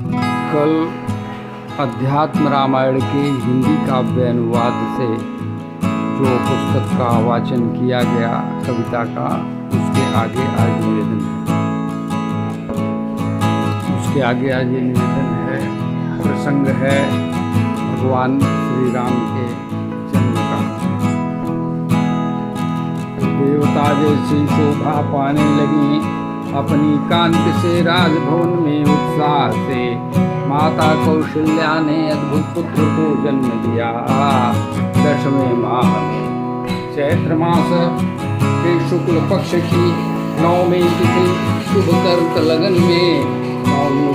कल अध्यात्म रामायण के हिंदी काव्य अनुवाद से जो पुस्तक का वाचन किया गया कविता का, उसके आगे आज निवेदन है। प्रसंग है भगवान श्री राम के जन्म का। देवता जैसी शोभा पाने लगी अपनी कांति से राजभवन में उत्साह से। माता कौशल्या ने अद्भुत पुत्र को जन्म दिया 10वें माह में। चैत्र मास के शुक्ल पक्ष की 9वीं तिथि शुभ कर्क लगन में। 9वीं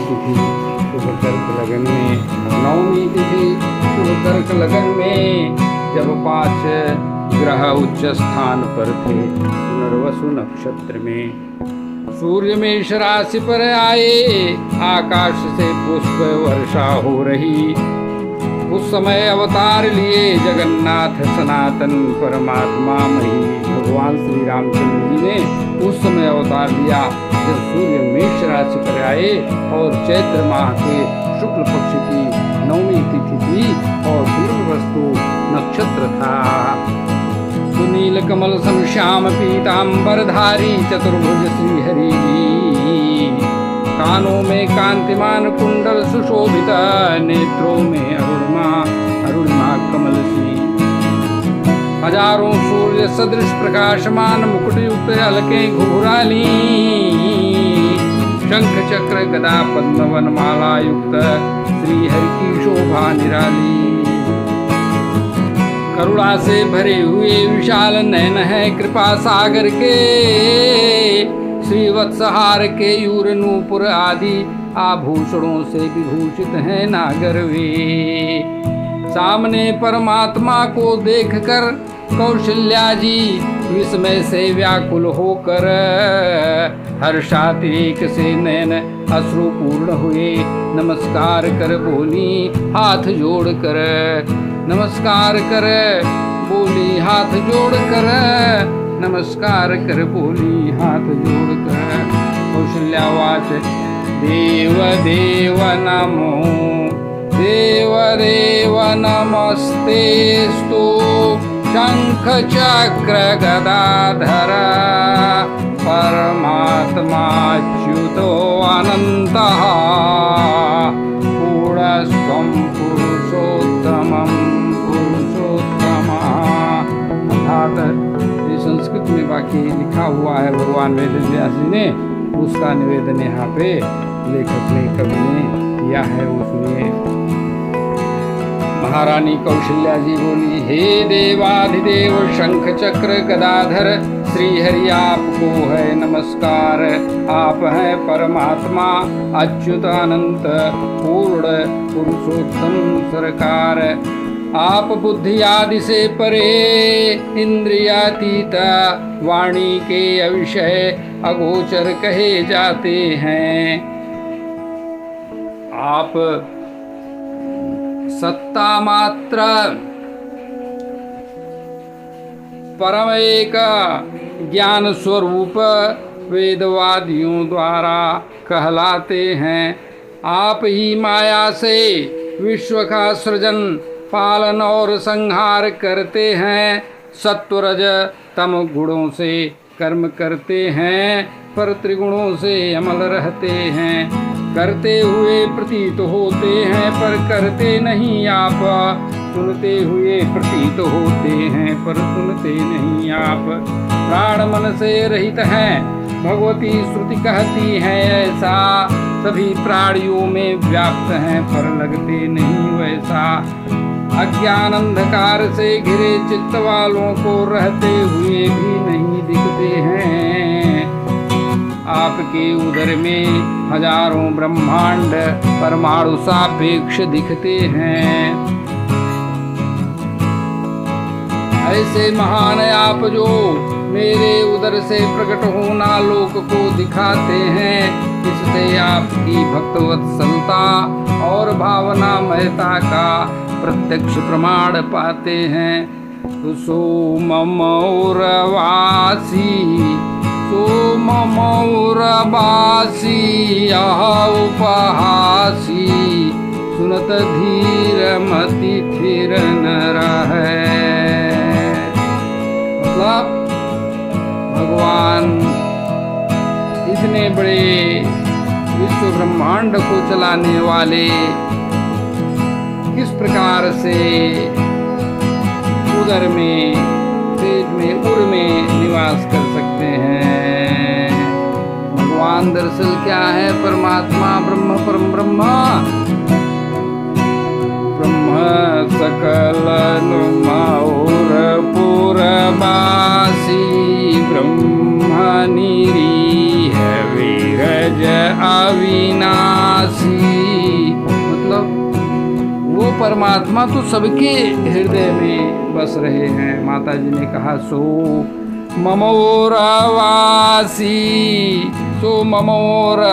तिथि शुभ कर्क लगन में जब 5 ग्रह उच्च स्थान पर थे पुनर्वसु नक्षत्र में। सूर्य मेष राशि पर आए, आकाश से पुष्प वर्षा हो रही। उस समय अवतार लिए जगन्नाथ सनातन परमात्मा मही। भगवान श्री रामचंद्र जी ने उस समय अवतार लिया जब सूर्य मेष राशि पर आए और चैत्र माह के शुक्ल पक्ष की 9वीं तिथि थी और पुनर्वसु नक्षत्र था। सुनील कमल सम श्याम पीतांबरधारी चतुर्भुज श्रीहरि। कानों में कांतिमान कुंडल सुशोभित, नेत्रों में अरुणिमा कमल सी। हजारों सूर्य सदृश प्रकाशमान मुकुटयुक्त अलके घुघुराली। शंख चक्र गदा पद्म वनमाला युक्त श्रीहरि की शोभा निराली। करुणा से भरे हुए विशाल नयन है कृपा सागर के। श्रीवत्सहार के यूर नूपुर आदि आभूषणों से विभूषित है नागर वे। सामने परमात्मा को देखकर कौशल्या जी विस्मय से व्याकुल होकर हर्षातिरेक से नयन अश्रुपूर्ण हुए। नमस्कार कर बोली हाथ जोड़ कर, नमस्कार कर बोली हाथ जोड़ कर, नमस्कार कर बोली हाथ जोड़ कर। कौशल्यावाच देव देव नमो देव देव नमस्तेस्तु। शंख चक्र गदाधर परमात्माच्युतो अनन्तः। पूर्णस्त्वं पुरुषोत्तमं पुरुषोत्तमा। अर्थात ये संस्कृत में वाक्य लिखा हुआ है भगवान वेदव्यास जी ने, उसका निवेदन यहाँ पे लेखक ने कवि ने किया है, वो सुनिए। महारानी कौशल्या जी बोली, हे देवाधिदेव शंख चक्र गदाधर श्रीहरि आपको है नमस्कार। आप हैं परमात्मा अच्युत अनंत पूर्ण पुरुषोत्तम सरकार। आप बुद्धि आदि से परे इंद्रियातीत वाणी के अविषय अगोचर कहे जाते हैं। आप सत्ता मात्र परम एक ज्ञान स्वरूप वेदवादियों द्वारा कहलाते हैं। आप ही माया से विश्व का सृजन पालन और संहार करते हैं। सत्वरज तम गुणों से कर्म करते हैं, पर त्रिगुणों से अमल रहते हैं। करते हुए प्रतीत होते हैं पर करते नहीं आप। सुनते हुए प्रतीत होते हैं पर सुनते नहीं आप। प्राण मन से रहित हैं भगवती श्रुति कहती है ऐसा। सभी प्राणियों में व्याप्त हैं पर लगते नहीं वैसा। अज्ञान अंधकार से घिरे चित्त वालों को रहते हुए भी नहीं दिखते हैं। आपके उदर में हजारों ब्रह्मांड परमाणु सापेक्ष दिखते हैं। ऐसे महान आप जो मेरे उदर से प्रकट होना लोक को दिखाते हैं। इससे आपकी भक्तवत्सलता और भावना महता का प्रत्यक्ष प्रमाण पाते हैं। सो ममौरवासी सोममौरबासी यह उपहासी सुनत धीर मति थिर न रहे। मतलब भगवान इतने बड़े विश्व ब्रह्मांड को चलाने वाले किस प्रकार से उदर में, पेट में, उर में निवास कर सकते हैं। भगवान दरअसल क्या है? परमात्मा, ब्रह्म, परम ब्रह्म, ब्रह्म सकल नुमाउर पुरबासी ब्रह्म निरीह वीरज अविनाशी। मतलब वो परमात्मा तो सबके हृदय में बस रहे हैं। माता जी ने कहा सो ममोरवासी, सो ममोरवासी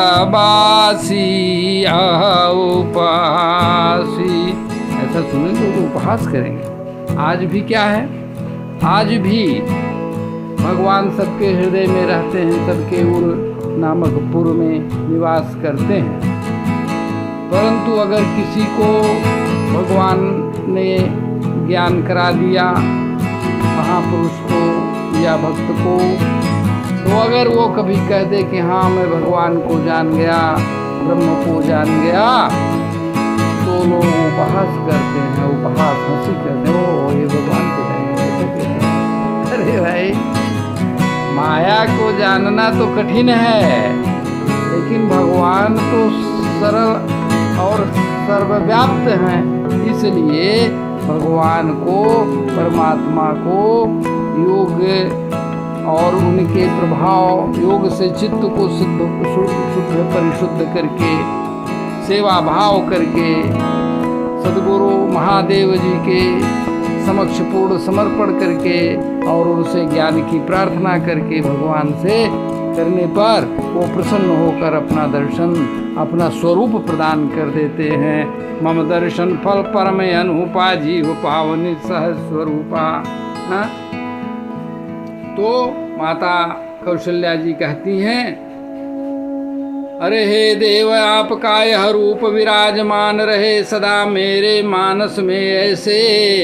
उपहासी। ऐसा सुनेंगे तो उपहास करेंगे। आज भी क्या है? आज भी भगवान सबके हृदय में रहते हैं, सबके उर नामक पुर में निवास करते हैं। परंतु अगर किसी को भगवान ने ज्ञान करा दिया, महापुरुष को या भक्त को, तो अगर वो कभी कह दे कि हाँ मैं भगवान को जान गया, ब्रह्म को जान गया, तो लोग उपहास करते हैं, उपहास हंसी करते हैं, ओ ये भगवान को जान गया। अरे भाई, माया को जानना तो कठिन है, लेकिन भगवान तो सरल और सर्वव्याप्त हैं। इसलिए भगवान को, परमात्मा को योग और उनके प्रभाव, योग से चित्त को शुद्ध परिशुद्ध करके, सेवा भाव करके, सद्गुरु महादेव जी के समक्ष पूर्ण समर्पण करके और उनसे ज्ञान की प्रार्थना करके भगवान से करने पर वो प्रसन्न होकर अपना दर्शन, अपना स्वरूप प्रदान कर देते हैं। मम दर्शन फल परम अनुपा जीव पावनी सह स्वरूपा। तो माता कौशल्या जी कहती हैं, अरे हे देव आपका यह रूप विराजमान रहे सदा मेरे मानस में ऐसे,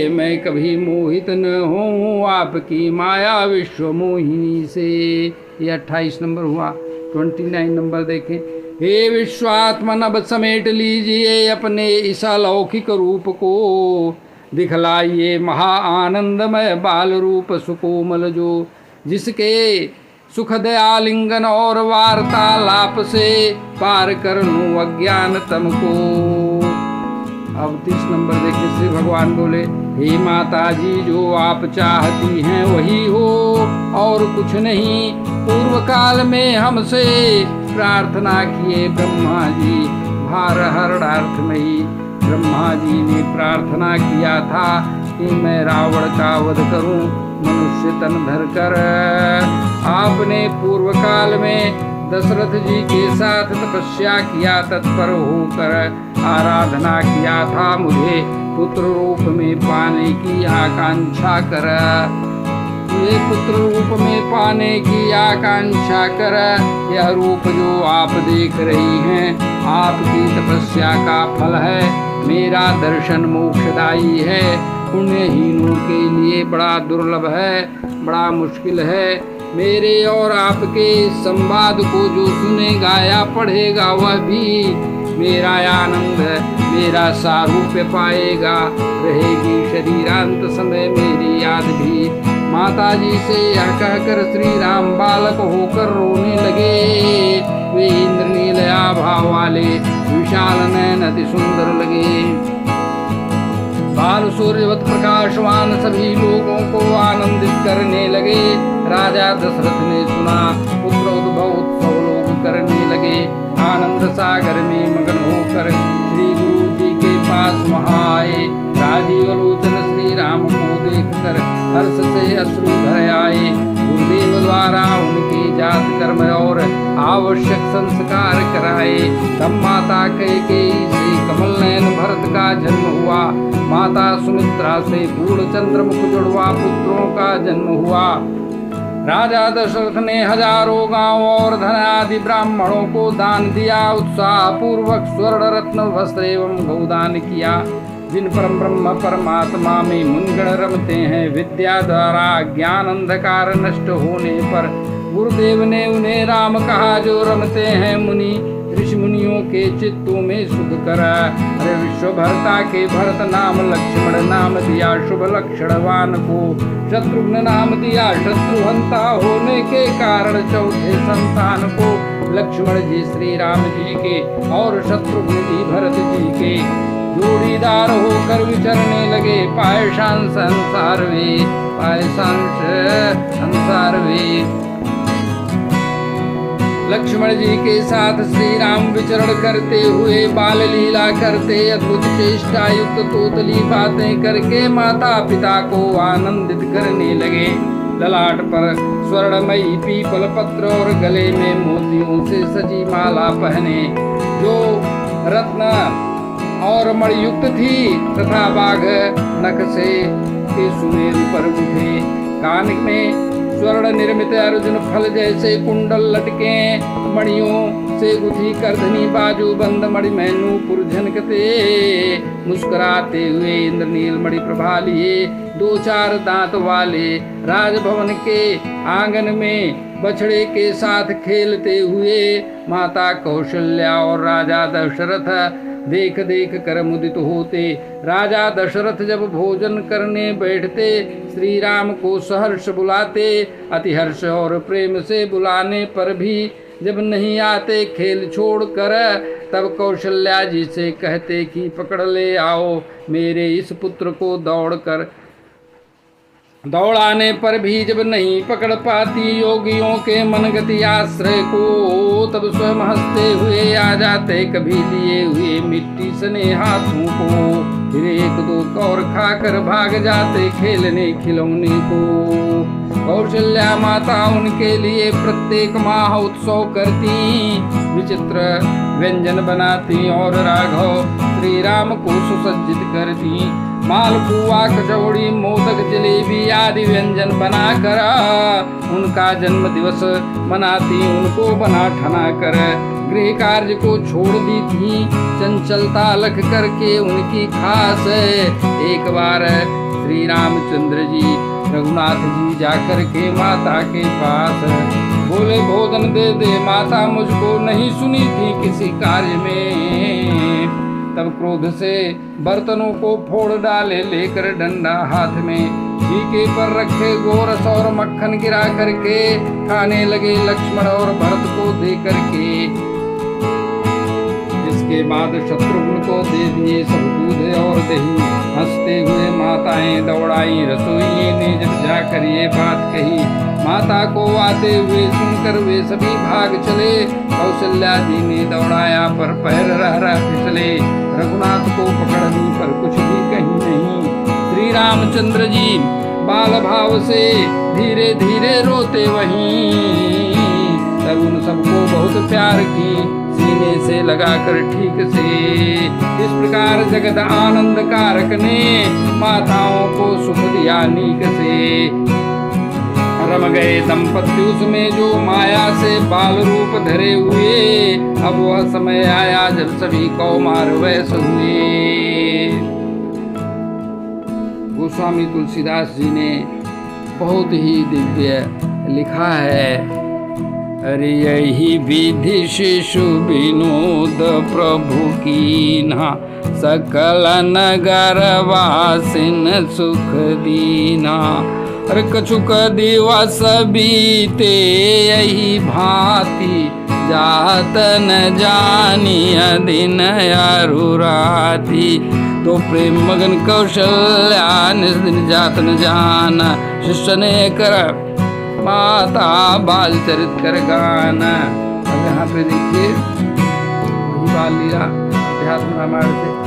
मैं कभी मोहित न हूँ आपकी माया विश्व मोहिनी से। ये 28 नंबर हुआ। 29 नंबर देखें। हे विश्वात्मन अब समेट लीजिए अपने इस अलौकिक रूप को, दिखलाइए महा आनंदमय बाल रूप सुकोमल जो, जिसके सुखद आलिंगन और वार्तालाप से पार कर लूं अज्ञानतम को। अब 30 नंबर देखिए। श्री भगवान बोले, हे माता जी जो आप चाहती हैं वही हो और कुछ नहीं। पूर्व काल में हमसे प्रार्थना किए ब्रह्मा जी भार हरणार्थमयी। ब्रह्मा जी ने प्रार्थना किया था कि मैं रावण का वध करूं मनुष्य तन धर कर। आपने पूर्व काल में दशरथ जी के साथ तपस्या किया, तत्पर होकर आराधना किया था मुझे पुत्र रूप में पाने की आकांक्षा कर। ये पुत्र रूप में पाने की आकांक्षा कर। यह रूप जो आप देख रही हैं आपकी तपस्या का फल है। मेरा दर्शन मोक्षदायी है, पुण्यहीनों के लिए बड़ा दुर्लभ है, बड़ा मुश्किल है। मेरे और आपके संवाद को जो सुनेगा या पढ़ेगा वह भी मेरा आनंद, मेरा सारूप्य पाएगा। रहेगी शरीरांत समय मेरी याद भी। माता जी से यह कहकर श्री राम बालक होकर रोने लगे। वे इंद्रनील आभा वाले विशाल नयन अति सुंदर लगे। बाल सूर्यवत प्रकाशवान सभी लोगों को आनंदित करने लगे। राजा दशरथ ने सुना, पुत्र उद्भव उत्सव लोग करने लगे। आनंद सागर में मगन होकर श्री गुरु जी के पास वहाँ आए। राजीव लोचन श्री राम को देखकर हर्ष से अश्रु भर आए। गुरुदेव द्वारा उनके जात कर्म और आवश्यक संस्कार कराए। तब माता कैकेयी से कमल नयन भरत का जन्म हुआ। माता सुमित्रा से पूर्ण चंद्रमुख जुड़वा पुत्रों का जन्म हुआ। राजा दशरथ ने हजारों गांव और धन आदि ब्राह्मणों को दान दिया। उत्साह पूर्वक स्वर्ण रत्न वस्त्र एवं गौदान किया। जिन परम ब्रह्म परमात्मा में मुनिगण रमते हैं, विद्या द्वारा ज्ञान अंधकार नष्ट होने पर गुरुदेव ने उन्हें राम कहा। जो रमते हैं मुनि ऋषि मुनियों के चित्तों में सुख कर। अरे विश्व भरता के भरत नाम, लक्ष्मण नाम दिया शुभ लक्षणवान को। शत्रुघ्न नाम दिया शत्रुहंता होने के कारण चौथे संतान को। लक्ष्मण जी श्री राम जी के और शत्रुघ्न जी भरत जी के जोड़ीदार होकर विचरने लगे। पायशांस संसार वे, पायशांस संसार वे। लक्ष्मण जी के साथ श्री राम विचरण करते हुए बाल लीला करते, अद्भुत चेष्टा युक्त तोतली बातें करके माता पिता को आनंदित करने लगे। ललाट पर स्वर्णमयी पीपल पत्र और गले में मोतियों से सजी माला पहने, जो रत्न और मणियुक्त थी, तथा बाघ नख से के सुमेरु पर उठे। कान में स्वर्ण निर्मित अर्जुन फल जैसे कुंडल लटके, मणियों से गुथी करधनी बाजू बंद मणि में नूपुर झनकते। मुस्कुराते हुए इंद्रनील मणि प्रभा लिए, दो चार दांत वाले राजभवन के आंगन में बछड़े के साथ खेलते हुए माता कौशल्या और राजा दशरथ देख देख कर मुदित होते। राजा दशरथ जब भोजन करने बैठते, श्री राम को सहर्ष बुलाते। अति हर्ष और प्रेम से बुलाने पर भी जब नहीं आते खेल छोड़कर, तब कौशल्या जी से कहते कि पकड़ ले आओ मेरे इस पुत्र को। दौड़ाने पर भी जब नहीं पकड़ पाती योगियों के मनगति आश्रय को, तब स्वयं हंसते हुए आ जाते कभी लिए हुए मिट्टी सने हाथों को। फिर एक दो कौर खाकर भाग जाते खेलने खिलौने को। कौशल्या माता उनके लिए प्रत्येक माह उत्सव करती, विचित्र व्यंजन बनाती और राघव श्री राम को सुसज्जित करती। मालपुआ कचौड़ी मोदक जलेबी आदि व्यंजन बनाकर उनका जन्म दिवस मनाती, उनको बना ठना कर गृह कार्य को छोड़ दी थी। चंचलता लख करके उनकी खास एक बार श्री रामचंद्र जी रघुनाथ जी जाकर के माता के पास बोले, भोजन दे दे माता, मुझको नहीं सुनी थी किसी कार्य में। तब क्रोध से बर्तनों को फोड़ डाले लेकर डंडा हाथ में, फीके पर रखे गोरस और मक्खन गिरा करके खाने लगे लक्ष्मण और भरत को दे करके। इसके बाद शत्रुघ्न को दे दिए सब दूध और दही। हंसते हुए माताएं दौड़ाई रसोइये ने जब जाकर ये बात कही, माता को आते हुए सुनकर वे सभी भाग चले। कौशल्या जी ने दौड़ाया पर पैर रह फिसले, रघुनाथ को पकड़ने पर कुछ भी कहीं नहीं। श्री रामचंद्र जी बाल भाव से धीरे धीरे रोते वहीं, तब उन सबको बहुत प्यार की सीने से लगाकर ठीक से। इस प्रकार जगत आनंद कारक ने माताओं को सुख दिया नीक से। रम गए दंपति उसमें जो माया से बाल रूप धरे हुए, अब वह समय आया जब सभी कौमार वैस हुए। गोस्वामी तुलसीदास जी ने बहुत ही दिव्य लिखा है। अरे यही विधि शिशु विनोद प्रभु कीन्हा, सकल नगर वासिन सुख दीना। अरे कछुक दिवस बीते यही भांति, जात न जानिय दिन अरु राति। तो प्रेम मगन कौशल्या निज दिन जात न जाना, शिष्य ने कर माता बाल चरित कर गाना। अब यहाँ पे देखिए बाल लीला अध्यात्म रामायण से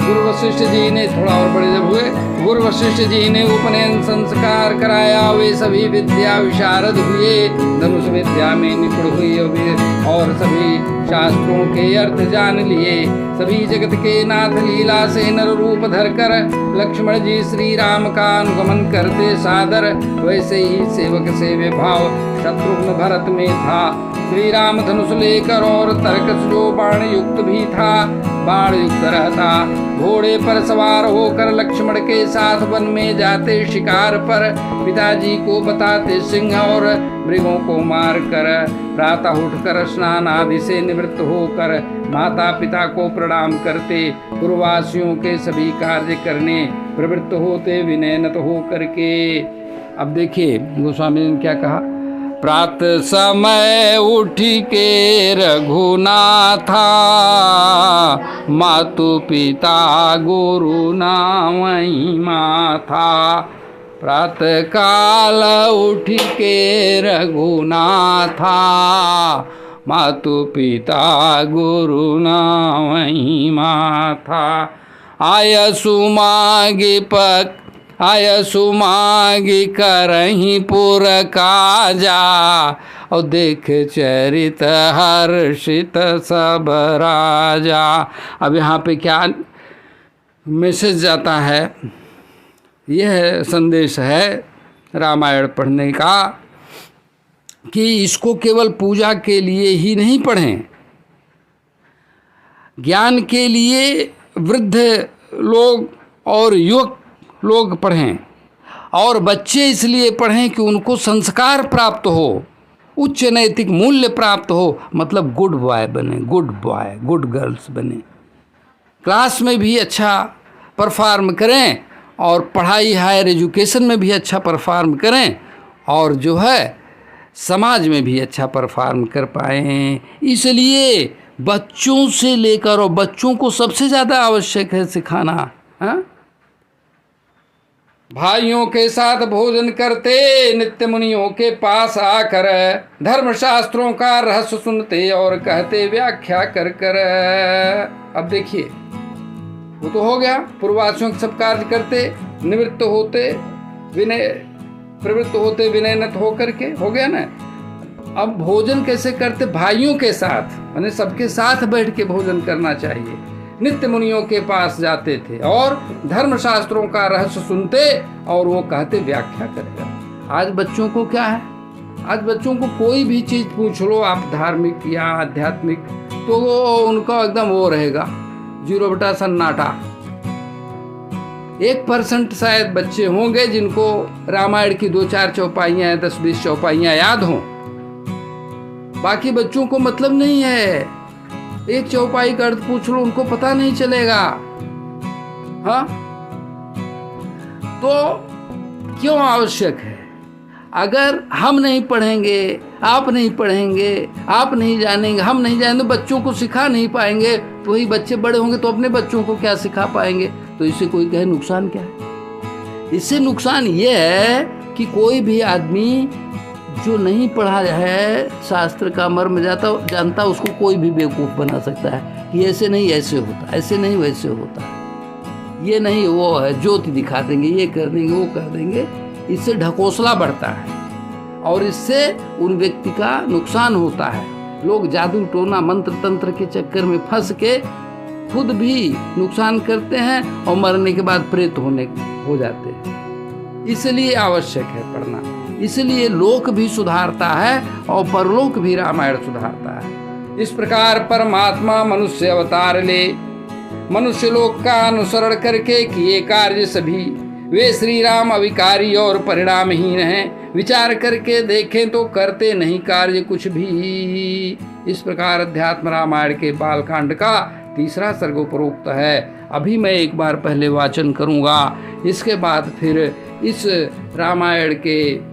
गुरु वशिष्ठ जी ने थोड़ा और बड़े जब हुए, गुरु वशिष्ठ जी ने उपनयन संस्कार कराया। वे सभी विद्या विशारद हुए। धनुष विद्या में निपुण हुई और सभी शास्त्रों के अर्थ जान लिए। सभी जगत के नाथ लीला से नर रूप धरकर लक्ष्मण जी श्री राम का अनुगमन करते सादर, वैसे ही सेवक से विभाव शत्रुघ्न भरत में था। श्री राम धनुष लेकर और तरकस जो बाण युक्त भी था, बाण युक्त रहता। घोड़े पर सवार होकर लक्ष्मण के साथ वन में जाते शिकार पर, पिताजी को बताते सिंह और मृगों को मार कर। प्रातः उठकर स्नान आदि से निवृत्त होकर माता पिता को प्रणाम करते, पूर्ववासियों के सभी कार्य करने प्रवृत्त होते विनयनत हो करके। अब देखिए गोस्वामी ने क्या कहा। प्रातः समय उठ के रघुनाथा, मातु पिता गुरु नामई माथा। प्रातः काल उठ के रघुनाथा, मातु पिता गुरु नामई माथा। आयसु मागे पक आयसु मागी करही पुर काजा, और देख चरित हर्षित सब राजा। अब यहाँ पे क्या मैसेज जाता है, यह संदेश है रामायण पढ़ने का कि इसको केवल पूजा के लिए ही नहीं पढ़ें, ज्ञान के लिए वृद्ध लोग और युवक लोग पढ़ें, और बच्चे इसलिए पढ़ें कि उनको संस्कार प्राप्त हो, उच्च नैतिक मूल्य प्राप्त हो, मतलब गुड बॉय बने, गुड बॉय गुड गर्ल्स बने, क्लास में भी अच्छा परफॉर्म करें और पढ़ाई हायर एजुकेशन में भी अच्छा परफॉर्म करें, और जो है समाज में भी अच्छा परफॉर्म कर पाएँ। इसलिए बच्चों से लेकर, और बच्चों को सबसे ज़्यादा आवश्यक है सिखाना। हाँ, भाइयों के साथ भोजन करते नित्य मुनियों के पास आकर, धर्मशास्त्रों का रहस्य सुनते और कहते व्याख्या कर कर। अब देखिए वो तो हो गया, पूर्ववासियों के सब कार्य करते, निवृत्त होते विनय, प्रवृत्त होते विनयनत हो करके, हो गया ना। अब भोजन कैसे करते, भाइयों के साथ, माने सबके साथ बैठ के भोजन करना चाहिए। नित्य मुनियों के पास जाते थे और धर्मशास्त्रों का रहस्य सुनते और वो कहते व्याख्या कर। आज बच्चों को क्या है, आज बच्चों को कोई भी चीज़ पूछ लो आप, धार्मिक या आध्यात्मिक, तो वो उनका एकदम वो रहेगा 0 सन्नाटा। 1% शायद बच्चे होंगे जिनको रामायण की 2-4 चौपाइयाँ 10-20 चौपाइयाँ याद हों, बाकी बच्चों को मतलब नहीं है। एक चौपाई का अर्थ पूछ लो उनको पता नहीं चलेगा। हाँ, तो क्यों आवश्यक है? अगर हम नहीं पढ़ेंगे, आप नहीं पढ़ेंगे, आप नहीं जानेंगे, हम नहीं जानेंगे, बच्चों को सिखा नहीं पाएंगे, तो वही बच्चे बड़े होंगे तो अपने बच्चों को क्या सिखा पाएंगे? तो इससे कोई कहे नुकसान क्या है? इससे नुकसान ये है कि कोई भी आदमी जो नहीं पढ़ा है, शास्त्र का मर्म जानता, उसको कोई भी बेवकूफ़ बना सकता है कि ऐसे नहीं ऐसे होता, ऐसे नहीं वैसे होता, ये नहीं वो है, ज्योति दिखा देंगे, ये कर देंगे, वो कर देंगे। इससे ढकोसला बढ़ता है और इससे उन व्यक्ति का नुकसान होता है। लोग जादू टोना मंत्र तंत्र के चक्कर में फंस के खुद भी नुकसान करते हैं और मरने के बाद प्रेत हो जाते हैं। इसलिए आवश्यक है पढ़ना, इसलिए लोक भी सुधारता है और परलोक भी रामायण सुधारता है। इस प्रकार परमात्मा मनुष्य अवतार ले, मनुष्य लोक का अनुसरण करके किए कार्य सभी, वे श्री राम अविकारी और परिणामहीन हैं। विचार करके देखें तो करते नहीं कार्य कुछ भी। इस प्रकार अध्यात्म रामायण के बालकांड का 3रा सर्ग उपरोक्त है। अभी मैं एक बार पहले वाचन करूँगा, इसके बाद फिर इस रामायण के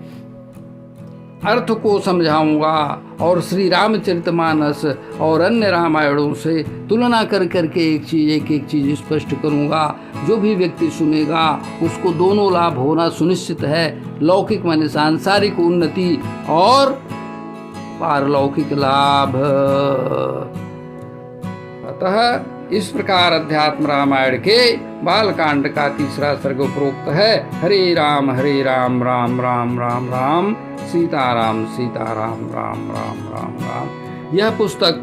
अर्थ को समझाऊंगा और श्री रामचरितमानस और अन्य रामायणों से तुलना कर करके एक एक चीज़ स्पष्ट करूंगा। जो भी व्यक्ति सुनेगा उसको दोनों लाभ होना सुनिश्चित है, लौकिक माने सांसारिक उन्नति और पारलौकिक लाभ। अतः इस प्रकार अध्यात्म रामायण के बालकांड का तीसरा सर्ग उपरोक्त है। हरे राम राम राम राम राम, सीताराम सीताराम राम राम राम राम। यह पुस्तक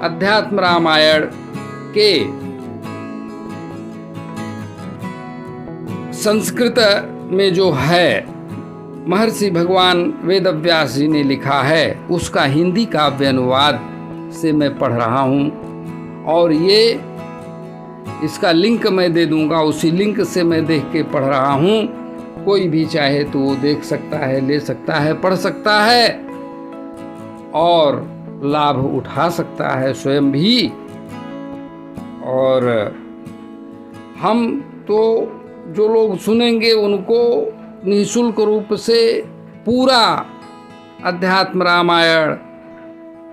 अध्यात्म रामायण के संस्कृत में जो है महर्षि भगवान वेदव्यास जी ने लिखा है, उसका हिंदी काव्य अनुवाद से मैं पढ़ रहा हूँ। और ये इसका लिंक मैं दे दूंगा, उसी लिंक से मैं देख के पढ़ रहा हूँ। कोई भी चाहे तो वो देख सकता है, ले सकता है, पढ़ सकता है और लाभ उठा सकता है स्वयं भी। और हम तो जो लोग सुनेंगे उनको निःशुल्क रूप से पूरा अध्यात्म रामायण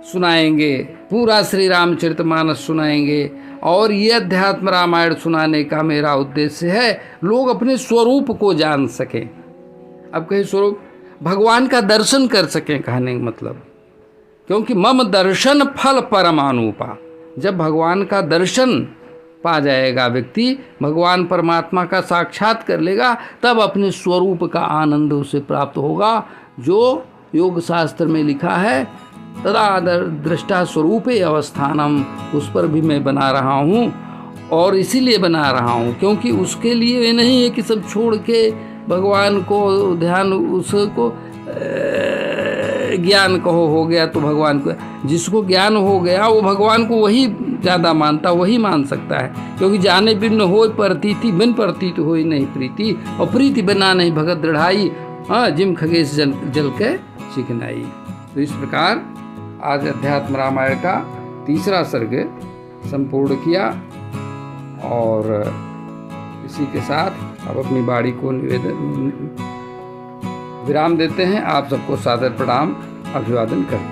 सुनाएंगे, पूरा श्री रामचरितमानस सुनाएंगे। और ये अध्यात्म रामायण सुनाने का मेरा उद्देश्य है लोग अपने स्वरूप को जान सकें। अब कहीं स्वरूप भगवान का दर्शन कर सकें, कहने का मतलब, क्योंकि मम दर्शन फल परमानुपा। जब भगवान का दर्शन पा जाएगा व्यक्ति, भगवान परमात्मा का साक्षात कर लेगा, तब अपने स्वरूप का आनंद उसे प्राप्त होगा। जो योग शास्त्र में लिखा है, तदा दृष्टा स्वरूपे अवस्थानम, उस पर भी मैं बना रहा हूँ। और इसीलिए बना रहा हूँ क्योंकि उसके लिए ये नहीं है कि सब छोड़ के भगवान को ध्यान, उसको ज्ञान कहो हो गया तो भगवान को, जिसको ज्ञान हो गया वो भगवान को वही ज़्यादा मानता, वही मान सकता है। क्योंकि जाने बिन होय प्रतीति, बिन प्रतीत होय नहीं प्रीति, और प्रीति बिना नहीं भगत दृढ़ाई, हाँ जिम खगेश जल के चिकनाई। तो इस प्रकार आज अध्यात्म रामायण का तीसरा सर्ग संपूर्ण किया। और इसी के साथ अब अपनी वाणी को विराम देते हैं। आप सबको सादर प्रणाम, अभिवादन करते हैं।